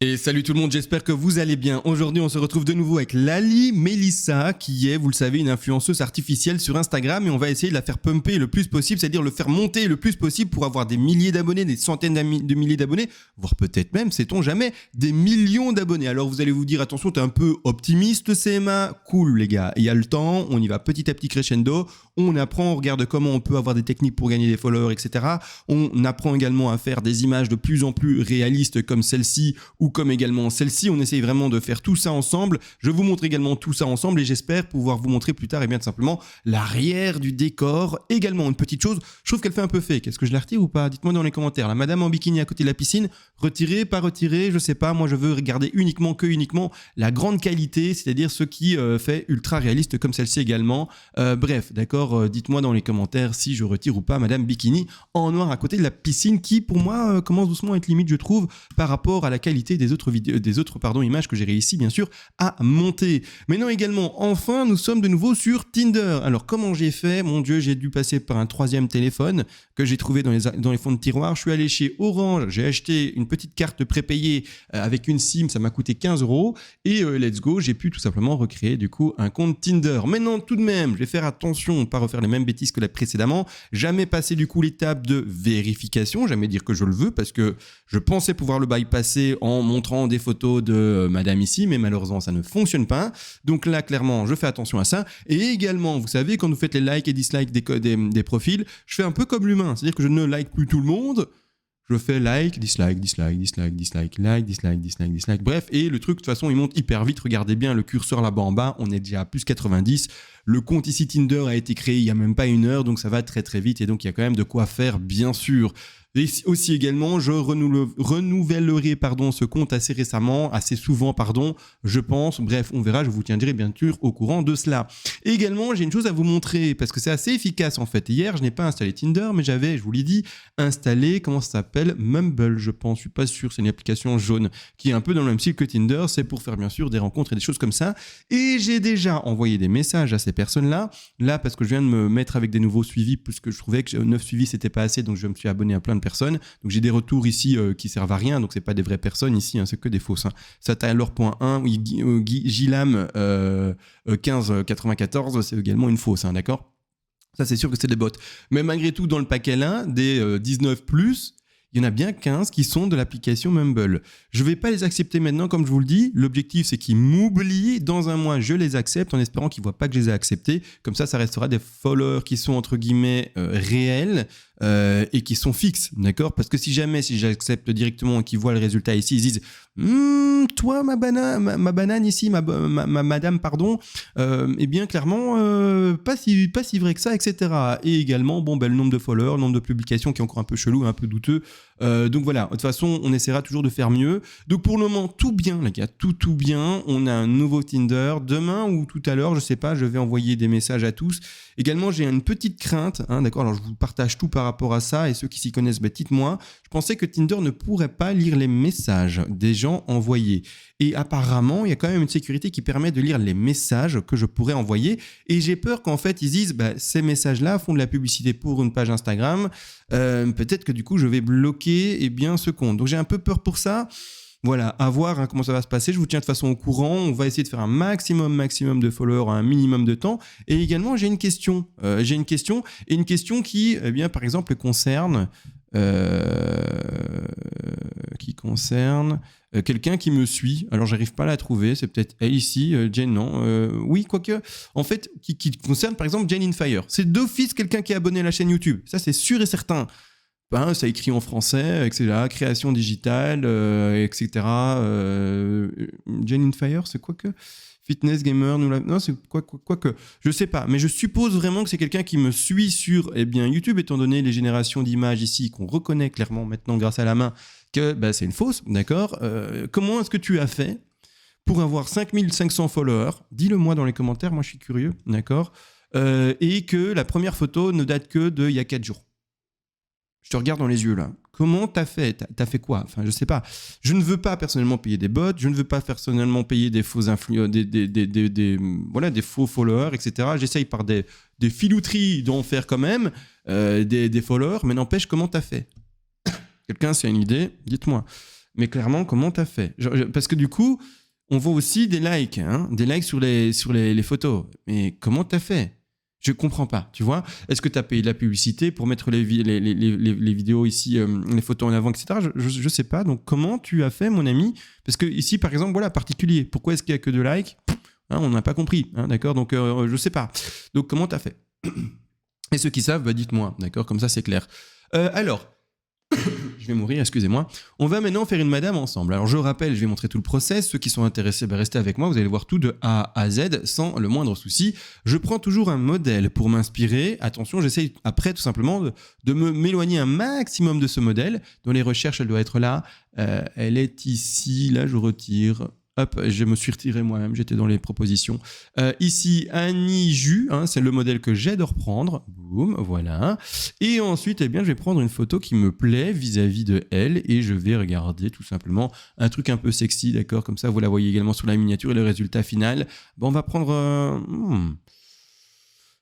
Et salut tout le monde, j'espère que vous allez bien. Aujourd'hui, on se retrouve de nouveau avec Lali Melissa, qui est, vous le savez, une influenceuse artificielle sur Instagram, et on va essayer de la faire pumper le plus possible, c'est-à-dire le faire monter le plus possible pour avoir des milliers d'abonnés, des centaines de milliers d'abonnés, voire peut-être même, sait-on jamais, des millions d'abonnés. Alors vous allez vous dire, attention, t'es un peu optimiste, CMA. Cool les gars, il y a le temps, on y va petit à petit crescendo, on apprend, on regarde comment on peut avoir des techniques pour gagner des followers, etc. On apprend également à faire des images de plus en plus réalistes comme celle-ci, ou comme également celle-ci. On essaye vraiment de faire tout ça ensemble. Je vous montre également tout ça ensemble et j'espère pouvoir vous montrer plus tard et bien tout simplement l'arrière du décor. Également une petite chose, je trouve qu'elle fait un peu fake. Est-ce que je la retire ou pas? Dites-moi dans les commentaires. La madame en bikini à côté de la piscine, retirée, pas retirée, je sais pas. Moi je veux regarder uniquement la grande qualité, c'est-à-dire ce qui fait ultra réaliste comme celle-ci également. Bref, d'accord, dites-moi dans les commentaires si je retire ou pas madame bikini en noir à côté de la piscine qui pour moi commence doucement à être limite je trouve par rapport à la qualité des autres images que j'ai réussi bien sûr à monter. Maintenant également, enfin, nous sommes de nouveau sur Tinder. Alors comment j'ai fait? Mon Dieu, j'ai dû passer par un troisième téléphone que j'ai trouvé dans les fonds de tiroir. Je suis allé chez Orange, j'ai acheté une petite carte prépayée avec une SIM, ça m'a coûté 15 € et let's go, j'ai pu tout simplement recréer du coup un compte Tinder. Maintenant tout de même, je vais faire attention, pas refaire les mêmes bêtises que précédemment, jamais passer du coup l'étape de vérification, jamais dire que je le veux parce que je pensais pouvoir le bypasser en montrant des photos de madame ici, mais malheureusement ça ne fonctionne pas. Donc là clairement je fais attention à ça. Et également vous savez quand vous faites les likes et dislikes des profils, je fais un peu comme l'humain, c'est-à-dire que je ne like plus tout le monde. Je fais like, dislike, dislike, dislike, dislike, like, dislike, dislike, dislike. Bref, et le truc, de toute façon, il monte hyper vite. Regardez bien le curseur là-bas en bas. On est déjà à plus 90. Le compte ici Tinder a été créé il n'y a même pas une heure, donc ça va très très vite. Et donc, il y a quand même de quoi faire, bien sûr. Et aussi également, je renouvellerai ce compte assez souvent, je pense. Bref, on verra, je vous tiendrai bien sûr au courant de cela. Et également, j'ai une chose à vous montrer, parce que c'est assez efficace en fait. Hier, je n'ai pas installé Tinder, mais j'avais, je vous l'ai dit, installé, comment ça s'appelle? Mumble, je pense, je suis pas sûr, c'est une application jaune, qui est un peu dans le même style que Tinder, c'est pour faire bien sûr des rencontres et des choses comme ça. Et j'ai déjà envoyé des messages à ces personnes-là, parce que je viens de me mettre avec des nouveaux suivis, puisque je trouvais que 9 suivis c'était pas assez, donc je me suis abonné à plein de personnes. Donc j'ai des retours ici qui servent à rien, donc c'est pas des vraies personnes ici, c'est que des fausses. Satalor.1, Gilam 1594, c'est également une fausse, d'accord? Ça c'est sûr que c'est des bots. Mais malgré tout, dans le paquet 1 des 19+, il y en a bien 15 qui sont de l'application Mumble. Je ne vais pas les accepter maintenant, comme je vous le dis. L'objectif, c'est qu'ils m'oublient. Dans un mois, je les accepte en espérant qu'ils ne voient pas que je les ai acceptés. Comme ça restera des followers qui sont, entre guillemets, réels et qui sont fixes, d'accord? Parce que si j'accepte directement et qu'ils voient le résultat ici, ils disent toi, ma banane ici, ma madame, pardon, eh bien, clairement, pas si vrai que ça, etc. Et également, le nombre de followers, le nombre de publications qui est encore un peu chelou, un peu douteux. Donc voilà, de toute façon, on essaiera toujours de faire mieux. Donc pour le moment, tout bien, les gars, tout bien. On a un nouveau Tinder. Demain ou tout à l'heure, je sais pas, je vais envoyer des messages à tous. Également, j'ai une petite crainte, d'accord? Alors, je vous partage tout par rapport à ça et ceux qui s'y connaissent, dites-moi. Je pensais que Tinder ne pourrait pas lire les messages des gens envoyés. Et apparemment, il y a quand même une sécurité qui permet de lire les messages que je pourrais envoyer. Et j'ai peur qu'en fait, ils disent, ces messages-là font de la publicité pour une page Instagram. Peut-être que du coup, je vais bloquer ce compte. Donc, j'ai un peu peur pour ça. Voilà, à voir comment ça va se passer. Je vous tiens de toute façon au courant. On va essayer de faire un maximum de followers à un minimum de temps. Et également, j'ai une question. Une question qui, par exemple, concerne quelqu'un qui me suit. Alors, j'arrive pas à la trouver. C'est peut-être elle ici, Jane, non. Oui, quoique, en fait, qui concerne par exemple Jane in Fire. C'est d'office quelqu'un qui est abonné à la chaîne YouTube. Ça, c'est sûr et certain. Ça écrit en français, etc. Création digitale, etc. Jane in Fire, c'est quoi que Fitness Gamer, non, c'est quoi que je sais pas, mais je suppose vraiment que c'est quelqu'un qui me suit sur YouTube, étant donné les générations d'images ici qu'on reconnaît clairement maintenant grâce à la main que c'est une fausse, d'accord? Comment est-ce que tu as fait pour avoir 5500 followers? Dis-le moi dans les commentaires, moi je suis curieux, d'accord? Et que la première photo ne date que d'il y a 4 jours. Je te regarde dans les yeux là. Comment t'as fait? T'as fait quoi? Enfin, je sais pas. Je ne veux pas personnellement payer des bots. Je ne veux pas personnellement payer des faux des faux followers, etc. J'essaye par des filouteries d'en faire quand même des followers, mais n'empêche, comment t'as fait? Quelqu'un, c'est une idée? Dites-moi. Mais clairement, comment t'as fait? Parce que du coup, on voit aussi des likes, hein, des likes sur les photos. Mais comment t'as fait? Je comprends pas, tu vois. Est-ce que tu as payé de la publicité pour mettre les vidéos ici, les photos en avant, etc. Je sais pas. Donc, comment tu as fait, mon ami? Parce que ici, par exemple, voilà, particulier. Pourquoi est-ce qu'il y a que 2 likes? Hein, on n'a pas compris, hein, d'accord? Donc, je sais pas. Donc, comment tu as fait? Et ceux qui savent, bah, dites-moi, d'accord? Comme ça, c'est clair. Alors, je vais mourir, excusez-moi. On va maintenant faire une madame ensemble. Alors je rappelle, je vais montrer tout le process. Ceux qui sont intéressés, restez avec moi. Vous allez voir tout de A à Z sans le moindre souci. Je prends toujours un modèle pour m'inspirer. Attention, j'essaye après tout simplement de m'éloigner un maximum de ce modèle. Dans les recherches, elle doit être là. Elle est ici. Là, je retire. Hop, je me suis retiré moi-même, j'étais dans les propositions. Ici, Annie Jus, hein, c'est le modèle que j'ai de reprendre. Boum, voilà. Et ensuite, eh bien, je vais prendre une photo qui me plaît vis-à-vis de elle et je vais regarder tout simplement un truc un peu sexy, d'accord? Comme ça, vous la voyez également sur la miniature et le résultat final. Bon, on va prendre...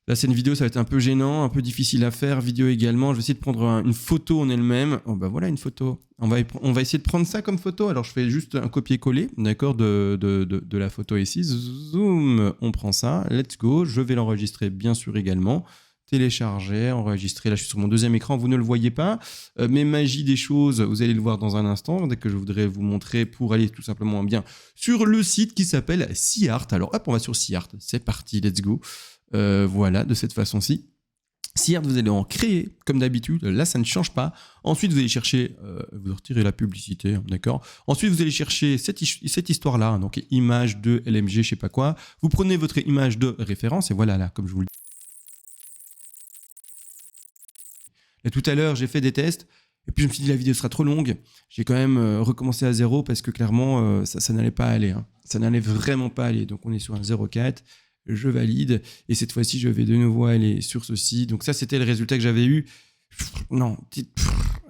Là, c'est une vidéo, ça va être un peu gênant, un peu difficile à faire. Vidéo également. Je vais essayer de prendre une photo en elle-même. Oh, bah voilà une photo. On va essayer de prendre ça comme photo. Alors, je fais juste un copier-coller, d'accord, de la photo ici. Zoom, on prend ça. Let's go. Je vais l'enregistrer, bien sûr, également. Télécharger, enregistrer. Là, je suis sur mon deuxième écran. Vous ne le voyez pas. Mais magie des choses, vous allez le voir dans un instant. Dès que je voudrais vous montrer pour aller tout simplement bien sur le site qui s'appelle SeeArt. Alors, hop, on va sur SeeArt. C'est parti. Let's go. Voilà, de cette façon-ci. SeeArt, vous allez en créer, comme d'habitude. Là, ça ne change pas. Ensuite, vous allez chercher... vous retirez la publicité, hein, d'accord. Ensuite, vous allez chercher cette histoire-là, hein, donc image de LMG, je sais pas quoi. Vous prenez votre image de référence, et voilà, là, comme je vous le dis. Et tout à l'heure, j'ai fait des tests, et puis je me suis dit, la vidéo sera trop longue. J'ai quand même recommencé à 0, parce que clairement, ça n'allait pas aller. Hein. Ça n'allait vraiment pas aller. Donc, on est sur un 0,4. Je valide et cette fois-ci je vais de nouveau aller sur ceci. Donc ça c'était le résultat que j'avais eu. Non,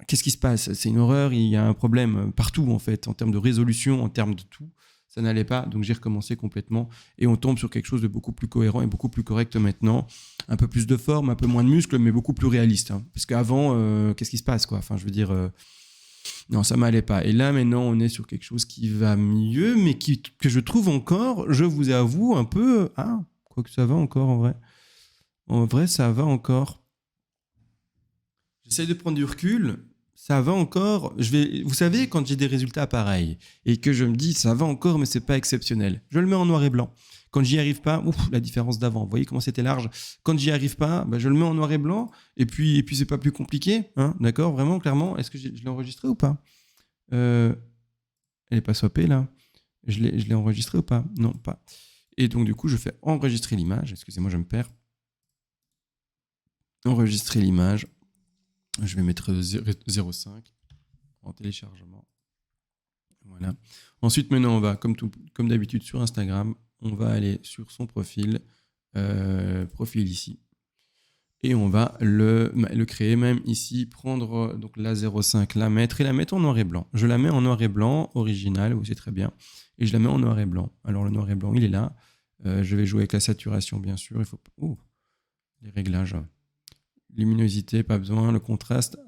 qu'est-ce qui se passe? C'est une horreur, il y a un problème partout en fait, en termes de résolution, en termes de tout. Ça n'allait pas, donc j'ai recommencé complètement et on tombe sur quelque chose de beaucoup plus cohérent et beaucoup plus correct maintenant. Un peu plus de forme, un peu moins de muscles, mais beaucoup plus réaliste. Hein. Parce qu'avant, qu'est-ce qui se passe quoi? Enfin, je veux dire... non, ça m'allait pas. Et là, maintenant, on est sur quelque chose qui va mieux, mais que je trouve encore, je vous avoue, un peu... Ah, quoique ça va encore, en vrai. En vrai, ça va encore. J'essaie de prendre du recul. Ça va encore. Vous savez, quand j'ai des résultats pareils et que je me dis, ça va encore, mais c'est pas exceptionnel, je le mets en noir et blanc. Quand j'y arrive pas, la différence d'avant. Vous voyez comment c'était large. Quand j'y arrive pas, je le mets en noir et blanc. Et puis c'est pas plus compliqué, hein, d'accord, vraiment, clairement. Est-ce que je l'ai enregistré ou pas? Elle est pas swappée là. Je l'ai enregistré ou pas? Non, pas. Et donc du coup, je fais enregistrer l'image. Excusez-moi, je me perds. Enregistrer l'image. Je vais mettre 0,5 en téléchargement. Voilà. Ensuite, maintenant, on va, comme d'habitude, sur Instagram. On va aller sur son profil, profil ici. Et on va le créer même ici, prendre donc la 0,5, la mettre et la mettre en noir et blanc. Je la mets en noir et blanc, original, vous savez très bien. Et je la mets en noir et blanc. Alors le noir et blanc, il est là. Je vais jouer avec la saturation, bien sûr. Il faut... Oh, les réglages. Luminosité, pas besoin. Le contraste,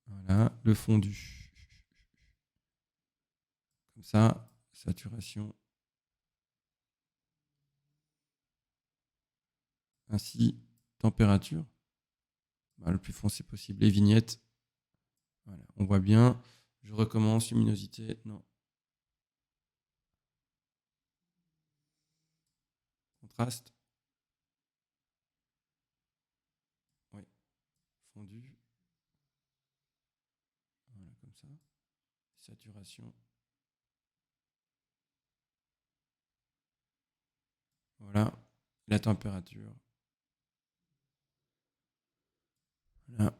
voilà, le fondu. Comme ça, saturation. Ainsi, température. Le plus foncé possible. Les vignettes. Voilà, on voit bien. Je recommence. Luminosité, non. Contraste. Oui. Fondu. Voilà, comme ça. Saturation. Voilà. La température. Voilà.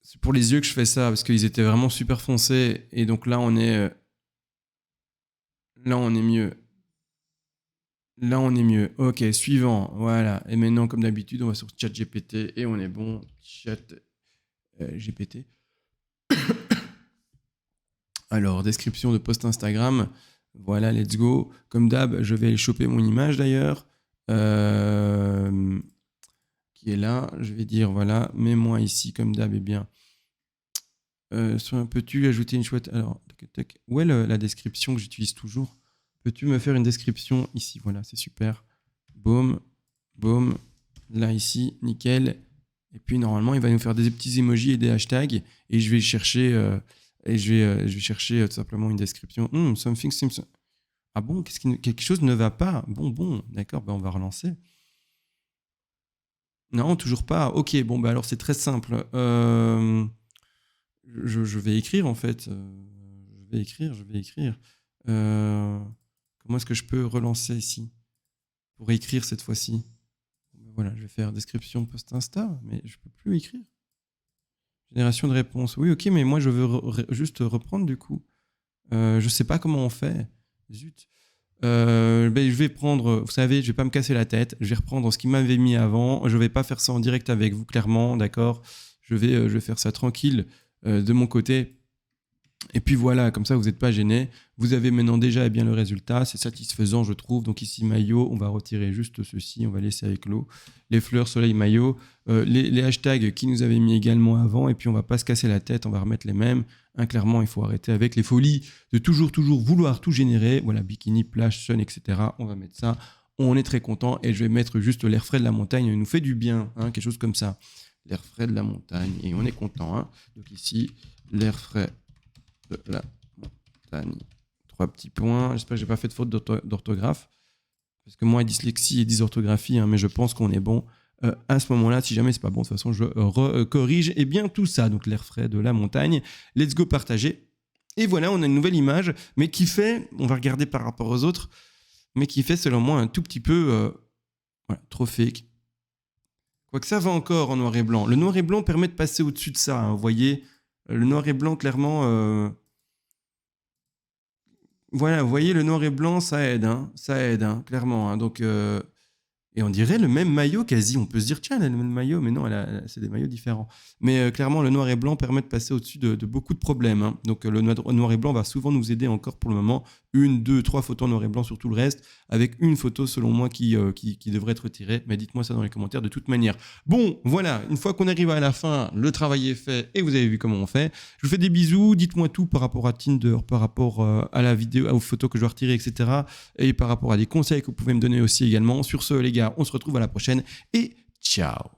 C'est pour les yeux que je fais ça, parce qu'ils étaient vraiment super foncés. Et donc là, on est mieux. Là, on est mieux. Ok, suivant. Voilà. Et maintenant, comme d'habitude, on va sur ChatGPT et on est bon. ChatGPT. Alors, description de post Instagram. Voilà, let's go. Comme d'hab, je vais aller choper mon image d'ailleurs. qui est là. Je vais dire, voilà, mets-moi ici comme d'hab, eh bien, peux-tu ajouter une chouette... Alors, où est la description que j'utilise toujours? Peux-tu me faire une description ici? Voilà, c'est super. Boum, boum, là, ici, nickel. Et puis, normalement, il va nous faire des petits emojis et des hashtags. Et je vais chercher, tout simplement une description. Something seems... Ah bon, quelque chose ne va pas. Bon, d'accord, on va relancer. Non, toujours pas. Ok, alors c'est très simple. Je vais écrire en fait. Je vais écrire. Comment est-ce que je peux relancer ici pour écrire cette fois-ci? Voilà, je vais faire description post Insta, mais je peux plus écrire. Génération de réponses. Oui, ok, mais moi je veux juste reprendre du coup. Je sais pas comment on fait. Zut. Je vais prendre, vous savez, je vais pas me casser la tête. Je vais reprendre ce qui m'avait mis avant. Je vais pas faire ça en direct avec vous, clairement, d'accord. Je vais faire ça tranquille de mon côté. Et puis voilà, comme ça, vous n'êtes pas gênés. Vous avez maintenant déjà bien le résultat. C'est satisfaisant, je trouve. Donc ici, maillot, on va retirer juste ceci. On va laisser avec l'eau. Les fleurs, soleil, maillot. Les hashtags qui nous avaient mis également avant. Et puis, on va pas se casser la tête. On va remettre les mêmes. Clairement, il faut arrêter avec les folies de toujours vouloir tout générer. Voilà, bikini, plage, sun, etc. On va mettre ça. On est très content. Et je vais mettre juste l'air frais de la montagne. Il nous fait du bien, quelque chose comme ça. L'air frais de la montagne. Et on est content. Donc ici, l'air frais de la montagne. 3 petits points. J'espère que j'ai pas fait de faute d'orthographe. Parce que moi, dyslexie et dysorthographie, mais je pense qu'on est bon. À ce moment-là, si jamais c'est pas bon, de toute façon, je corrige. Et bien tout ça, donc l'air frais de la montagne. Let's go partager. Et voilà, on a une nouvelle image, mais qui fait, on va regarder par rapport aux autres, mais qui fait selon moi un tout petit peu trop fake. Quoique ça va encore en noir et blanc. Le noir et blanc permet de passer au-dessus de ça. Vous voyez, le noir et blanc, clairement... Voilà, vous voyez, le noir et blanc, ça aide, clairement. Donc, et on dirait le même maillot quasi. On peut se dire, tiens, elle a le même maillot, mais non, c'est des maillots différents. Mais clairement, le noir et blanc permet de passer au-dessus de beaucoup de problèmes. Donc, le noir et blanc va souvent nous aider encore pour le moment. 1, 2, 3 photos en noir et blanc sur tout le reste, avec une photo, selon moi, qui devrait être retirée. Mais dites-moi ça dans les commentaires de toute manière. Bon, voilà, une fois qu'on arrive à la fin, le travail est fait et vous avez vu comment on fait. Je vous fais des bisous. Dites-moi tout par rapport à Tinder, par rapport à la vidéo, aux photos que je dois retirer, etc. Et par rapport à des conseils que vous pouvez me donner aussi également. Sur ce, les gars, on se retrouve à la prochaine et ciao!